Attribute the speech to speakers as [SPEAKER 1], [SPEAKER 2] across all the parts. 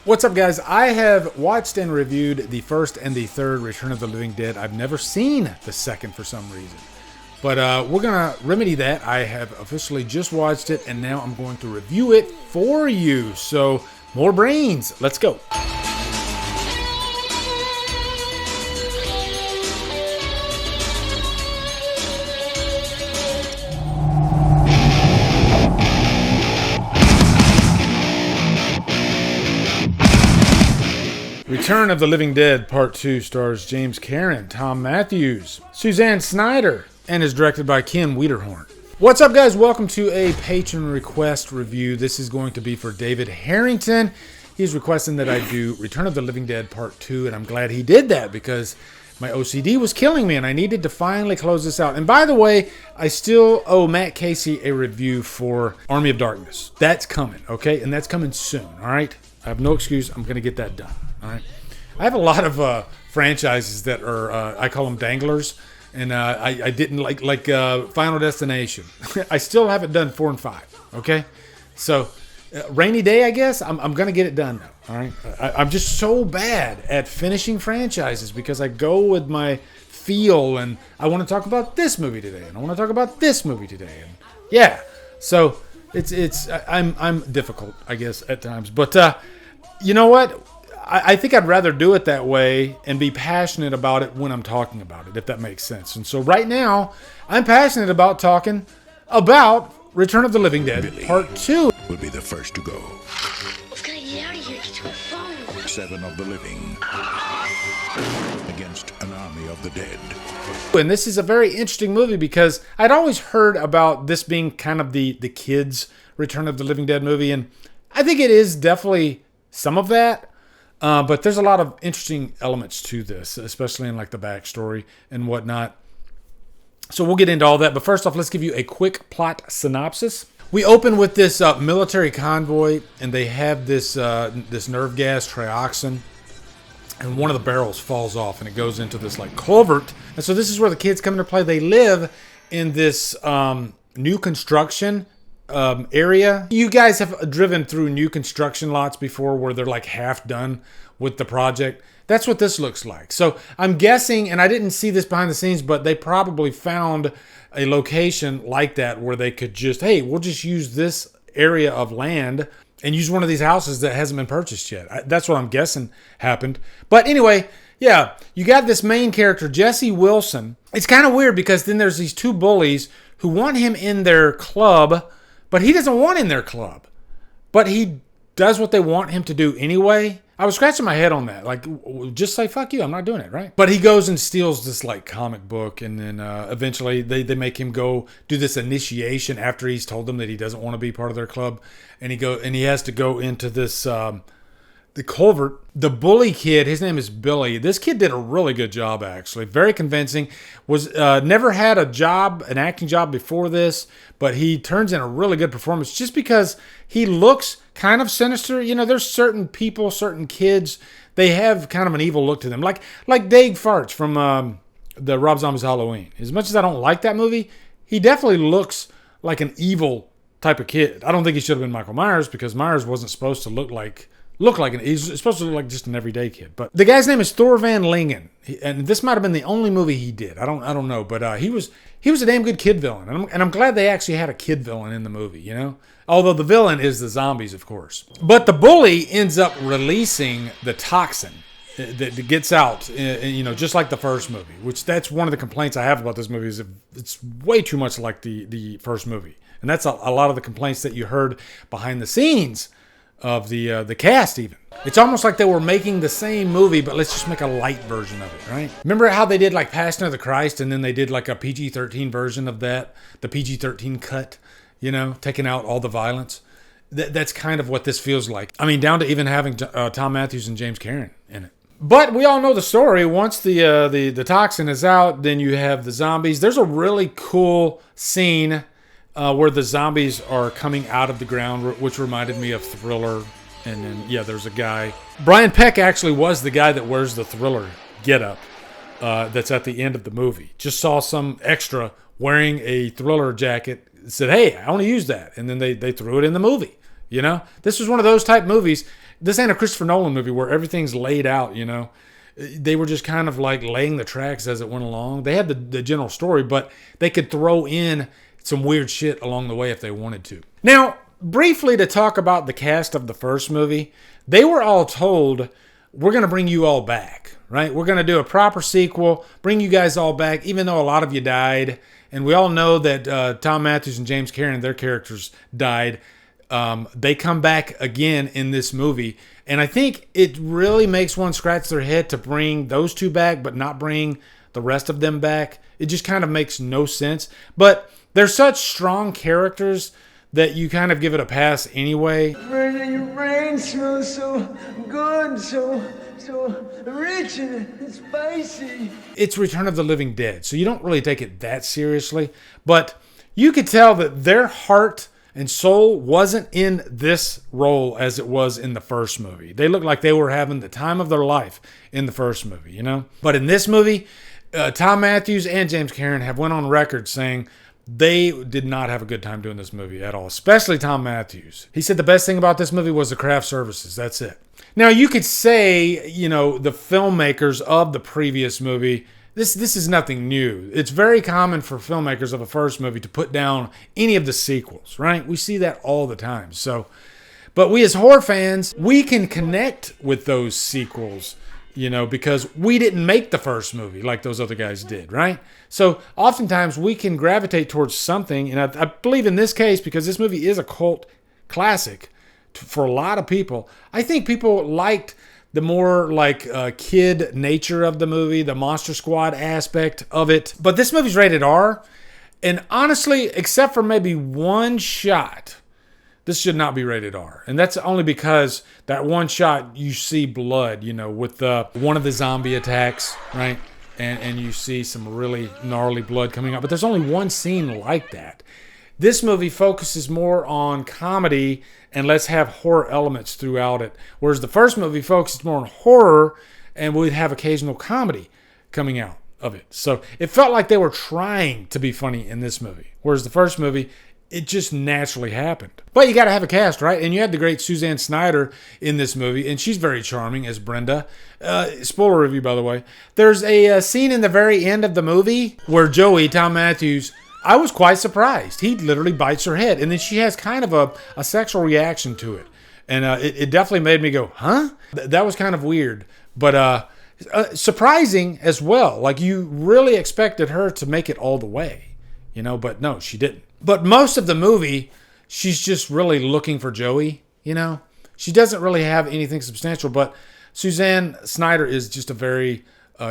[SPEAKER 1] What's up, guys? I have watched and reviewed the first and the third Return of the Living Dead. I've never seen the second for some reason. But we're going to remedy that. I have officially just watched it, and now I'm going to review it for you. So, more brains. Let's go. Return of the Living Dead Part 2 stars James Karen, Tom Matthews, Suzanne Snyder, and is directed by Ken Wiederhorn. What's up, guys? Welcome to a patron request review. This is going to be for David Harrington. He's requesting that I do Return of the Living Dead Part 2, and I'm glad he did that because my OCD was killing me and I needed to finally close this out. And by the way, I still owe Matt Casey a review for Army of Darkness. That's coming, okay? And that's coming soon, all right? I have no excuse. I'm going to get that done. All right. I have a lot of franchises that are, I call them danglers, and I didn't like Final Destination. I still haven't done 4 and 5, okay? So, rainy day, I guess, I'm going to get it done now, all right? I'm just so bad at finishing franchises because I go with my feel, and I want to talk about this movie today, and I want to talk about this movie today, and yeah. So, I'm difficult, I guess, at times, but you know what? I think I'd rather do it that way and be passionate about it when I'm talking about it, if that makes sense. And so right now, I'm passionate about talking about Return of the Living Dead
[SPEAKER 2] Billy
[SPEAKER 1] Part 2.
[SPEAKER 2] Will be the first to go.
[SPEAKER 3] We've got to get out of here. Get to a phone.
[SPEAKER 2] 7 of the living against an army of the dead.
[SPEAKER 1] And this is a very interesting movie because I'd always heard about this being kind of the kids' Return of the Living Dead movie. And I think it is definitely some of that. But there's a lot of interesting elements to this, especially in like the backstory and whatnot. So we'll get into all that. But first off, let's give you a quick plot synopsis. We open with this military convoy, and they have this nerve gas, trioxin, and one of the barrels falls off, and it goes into this like culvert. And so this is where the kids come into play. They live in this new construction area. You guys have driven through new construction lots before where they're like half done with the project. That's what this looks like. So I'm guessing, and I didn't see this behind the scenes, but they probably found a location like that where they could just, hey, we'll just use this area of land and use one of these houses that hasn't been purchased yet. That's what I'm guessing happened. But anyway, yeah, you got this main character, Jesse Wilson. It's kind of weird because then there's these two bullies who want him in their club, but he doesn't want in their club. But he does what they want him to do anyway. I was scratching my head on that. Like, just say, fuck you, I'm not doing it, right? But he goes and steals this, like, comic book. And then eventually they make him go do this initiation after he's told them that he doesn't want to be part of their club. And he has to go into this, the culvert. The bully kid, his name is Billy. This kid did a really good job, actually. Very convincing. Was never had a job, an acting job before this, but he turns in a really good performance just because he looks kind of sinister. You know, there's certain people, certain kids, they have kind of an evil look to them. Like Dave Farts from the Rob Zombie's Halloween. As much as I don't like that movie, he definitely looks like an evil type of kid. I don't think he should have been Michael Myers because Myers wasn't supposed to look like he's supposed to look like just an everyday kid. But the guy's name is Thor Van Lingen, and this might have been the only movie he did. I don't know, but he was a damn good kid villain, and I'm glad they actually had a kid villain in the movie. You know, although the villain is the zombies, of course. But the bully ends up releasing the toxin that gets out, you know, just like the first movie. Which that's one of the complaints I have about this movie is it's way too much like the first movie, and that's a lot of the complaints that you heard behind the scenes of the cast even. It's almost like they were making the same movie, but let's just make a light version of it, right? Remember how they did like Passion of the Christ and then they did like a PG-13 version of that? The PG-13 cut, you know, taking out all the violence. That's kind of what this feels like. I mean, down to even having Tom Matthews and James Karen in it. But we all know the story. Once the toxin is out, then you have the zombies. There's a really cool scene where the zombies are coming out of the ground, which reminded me of Thriller. And then, yeah, there's a guy. Brian Peck actually was the guy that wears the Thriller getup that's at the end of the movie. Just saw some extra wearing a Thriller jacket. Said, hey, I want to use that. And then they threw it in the movie. You know, this was one of those type movies. This ain't a Christopher Nolan movie where everything's laid out, you know. They were just kind of like laying the tracks as it went along. They had the general story, but they could throw in some weird shit along the way if they wanted to. Now, briefly to talk about the cast of the first movie, they were all told, we're going to bring you all back, right? We're going to do a proper sequel, bring you guys all back, even though a lot of you died. And we all know that Tom Matthews and James Karen, their characters died. They come back again in this movie. And I think it really makes one scratch their head to bring those two back, but not bring the rest of them back. It just kind of makes no sense. But they're such strong characters that you kind of give it a pass anyway.
[SPEAKER 4] Your brain smells so good, so rich and spicy.
[SPEAKER 1] It's Return of the Living Dead, so you don't really take it that seriously. But you could tell that their heart and soul wasn't in this role as it was in the first movie. They looked like they were having the time of their life in the first movie, you know? But in this movie, Tom Matthews and James Karen have went on record saying they did not have a good time doing this movie at all, especially Tom Matthews. He said the best thing about this movie was the craft services. That's it. Now, you could say, you know, the filmmakers of the previous movie, this is nothing new. It's very common for filmmakers of a first movie to put down any of the sequels, right? We see that all the time. So, but we as horror fans, we can connect with those sequels, you know, because we didn't make the first movie like those other guys did, right? So oftentimes we can gravitate towards something, and I believe in this case, because this movie is a cult classic for a lot of people, I think people liked the more like kid nature of the movie, the Monster Squad aspect of it. But this movie's rated R, and honestly, except for maybe one shot, this should not be rated R. And that's only because that one shot you see blood, you know, with one of the zombie attacks, right? And you see some really gnarly blood coming out. But there's only one scene like that. This movie focuses more on comedy and let's have horror elements throughout it. Whereas the first movie focuses more on horror and would have occasional comedy coming out of it. So it felt like they were trying to be funny in this movie. Whereas the first movie, it just naturally happened. But you got to have a cast, right? And you had the great Suzanne Snyder in this movie, and she's very charming as Brenda. Spoiler review, by the way. There's a scene in the very end of the movie where Joey, Tom Matthews, I was quite surprised. He literally bites her head, and then she has kind of a sexual reaction to it. And it definitely made me go, huh? That was kind of weird. But surprising as well. Like, you really expected her to make it all the way, you know, but no, she didn't. But most of the movie, she's just really looking for Joey, you know. She doesn't really have anything substantial, but Suzanne Snyder is just a very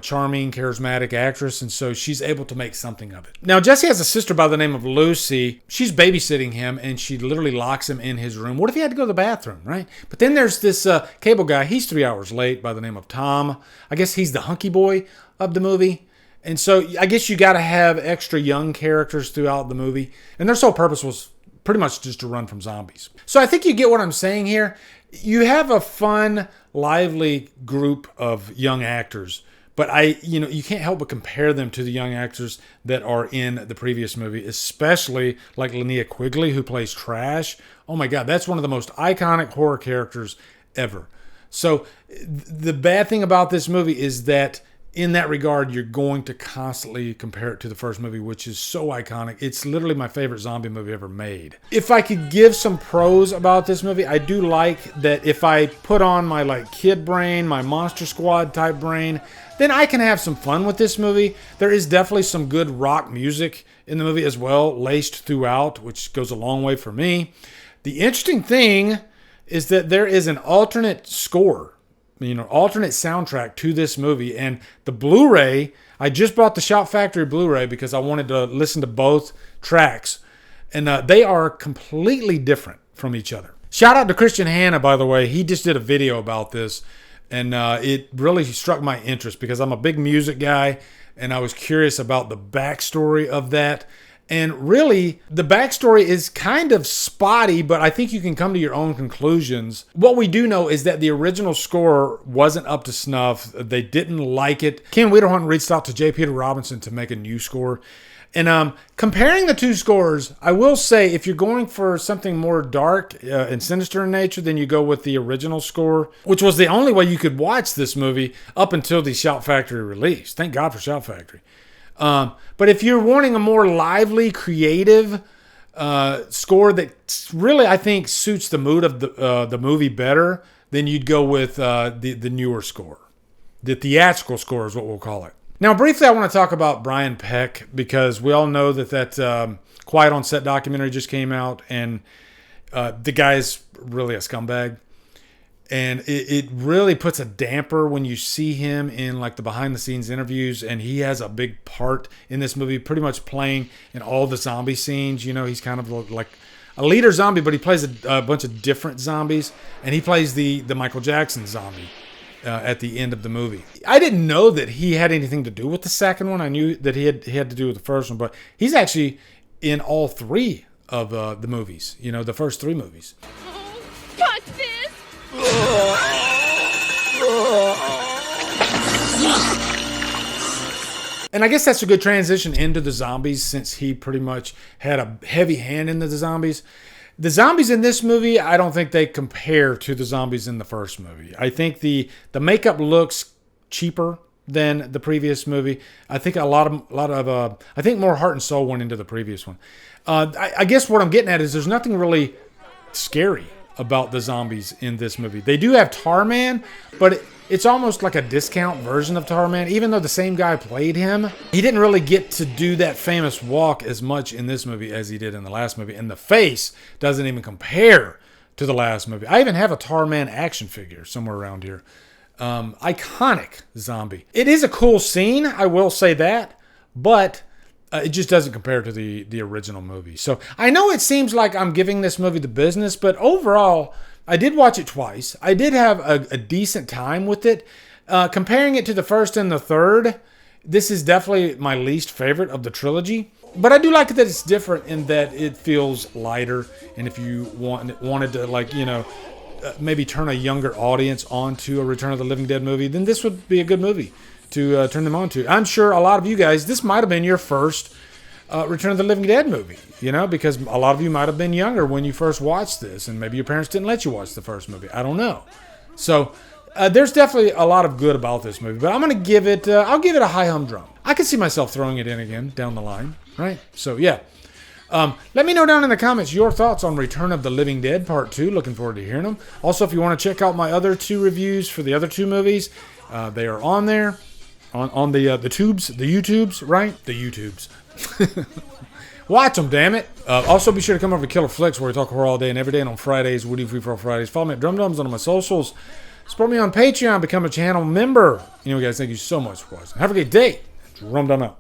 [SPEAKER 1] charming, charismatic actress, and so she's able to make something of it. Now, Jesse has a sister by the name of Lucy. She's babysitting him, and she literally locks him in his room. What if he had to go to the bathroom, right? But then there's this cable guy. He's 3 hours late by the name of Tom. I guess he's the hunky boy of the movie. And so I guess you got to have extra young characters throughout the movie. And their sole purpose was pretty much just to run from zombies. So I think you get what I'm saying here. You have a fun, lively group of young actors. But you can't help but compare them to the young actors that are in the previous movie, especially like Linnea Quigley, who plays Trash. Oh my God, that's one of the most iconic horror characters ever. So the bad thing about this movie is that in that regard, you're going to constantly compare it to the first movie, which is so iconic. It's literally my favorite zombie movie ever made. If I could give some pros about this movie, I do like that if I put on my like kid brain, my Monster Squad type brain, then I can have some fun with this movie. There is definitely some good rock music in the movie as well, laced throughout, which goes a long way for me. The interesting thing is that there is an alternate score, alternate soundtrack to this movie. And the Blu-ray, I just bought the Shout Factory Blu-ray because I wanted to listen to both tracks. And they are completely different from each other. Shout out to Christian Hanna, by the way. He just did a video about this. And it really struck my interest because I'm a big music guy. And I was curious about the backstory of that. And really, the backstory is kind of spotty, but I think you can come to your own conclusions. What we do know is that the original score wasn't up to snuff. They didn't like it. Ken Wiederhorn reached out to J. Peter Robinson to make a new score. And comparing the two scores, I will say if you're going for something more dark and sinister in nature, then you go with the original score, which was the only way you could watch this movie up until the Shout Factory release. Thank God for Shout Factory. But if you're wanting a more lively, creative score that really, I think, suits the mood of the movie better, then you'd go with the newer score. The theatrical score is what we'll call it. Now, briefly, I want to talk about Brian Peck because we all know that Quiet on Set documentary just came out, and the guy's really a scumbag. And it really puts a damper when you see him in like the behind-the-scenes interviews, and he has a big part in this movie, pretty much playing in all the zombie scenes. You know, he's kind of like a leader zombie, but he plays a bunch of different zombies, and he plays the Michael Jackson zombie at the end of the movie. I didn't know that he had anything to do with the second one. I knew that he had to do with the first one, but he's actually in all three of the movies. You know, the first three movies.
[SPEAKER 5] Fuck this!
[SPEAKER 1] And I guess that's a good transition into the zombies since he pretty much had a heavy hand in the zombies. The zombies in this movie, I don't think they compare to the zombies in the first movie. I think the makeup looks cheaper than the previous movie. I think I think more heart and soul went into the previous one. I guess what I'm getting at is there's nothing really scary about the zombies in this movie. They do have Tarman, but it's almost like a discount version of Tarman. Even though the same guy played him, he didn't really get to do that famous walk as much in this movie as he did in the last movie. And the face doesn't even compare to the last movie. I even have a Tarman action figure somewhere around here. Iconic zombie. It is a cool scene, I will say that, but it just doesn't compare to the original movie. So I know it seems like I'm giving this movie the business, but overall, I did watch it twice. I did have a decent time with it. Comparing it to the first and the third, this is definitely my least favorite of the trilogy. But I do like that it's different in that it feels lighter. And if you wanted to, like, you know, maybe turn a younger audience onto a Return of the Living Dead movie, then this would be a good movie to turn them on to. I'm sure a lot of you guys, this might have been your first Return of the Living Dead movie, you know, because a lot of you might have been younger when you first watched this, and maybe your parents didn't let you watch the first movie. I don't know. So there's definitely a lot of good about this movie, but I'm going to give it, I'll give it a high humdrum. I can see myself throwing it in again down the line, right? So yeah. Let me know down in the comments your thoughts on Return of the Living Dead Part 2. Looking forward to hearing them. Also, if you want to check out my other two reviews for the other two movies, they are on there. On the YouTubes, right? The YouTubes. Watch them, damn it. Also, be sure to come over to Killer Flicks, where we talk horror all day and every day. And on Fridays, Woody Free for All Fridays. Follow me at Drumdums on my socials. Support me on Patreon. Become a channel member. You know, guys, thank you so much for watching. Have a great day. Drumdum out.